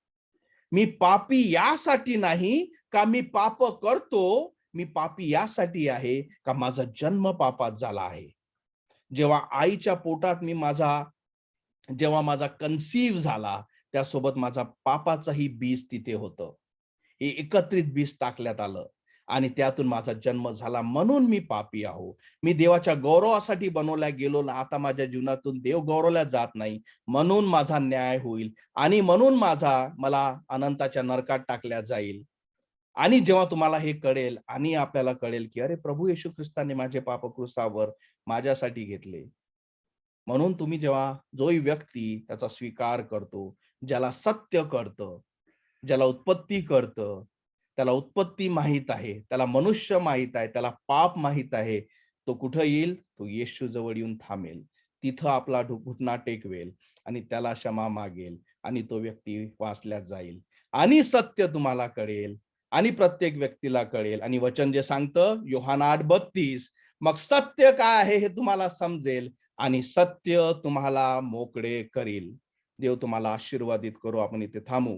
मी पापी यासाठी नाही का मी पाप करतो, मी पापी यासाठी आहे का माझा जन्म पापात झाला आहे. जेव्हा आईच्या पोटात जेव्हा माझा कन्सीव्ह झाला, त्यासोबत माझा पापाचाही बीज तिथे होतं. हे एकत्रित बीज टाकण्यात आलं आणि त्यातून माझा जन्म झाला. म्हणून मी पापी आहो. मी देवाच्या गौरवासाठी बनवल्या गेलो ना, आता माझ्या जीवनातून देव गौरवल्या जात नाही, म्हणून माझा न्याय होईल आणि म्हणून मला अनंताच्या नरकात टाकल्या जाईल. आणि जेव्हा तुम्हाला हे कळेल आणि आपल्याला कळेल की अरे प्रभू येशू ख्रिस्ताने माझे पाप क्रूसावर माझ्यासाठी घेतले, म्हणून तुम्ही जेव्हा जो व्यक्ती त्याचा स्वीकार करतो, ज्याला सत्य कळतं, ज्याला उत्पत्ती कळतं, त्याला उत्पत्ती माहित आहे, त्याला मनुष्य माहित आहे, त्याला पाप माहित आहे, तो कुठं येईल, तो येशू जवळ येऊन थांबेल, तिथं आपला घुटना टेकवेल आणि त्याला क्षमा मागेल आणि तो व्यक्ती वाचल्या जाईल आणि सत्य तुम्हाला कळेल आणि प्रत्येक व्यक्तीला कळेल. आणि वचन जे सांगतं योहान 8:32, मग सत्य काय आहे हे तुम्हाला समजेल आणि सत्य तुम्हाला मोकळे करील. देव तुम्हाला आशीर्वादित करो. आपण इथे थांबू.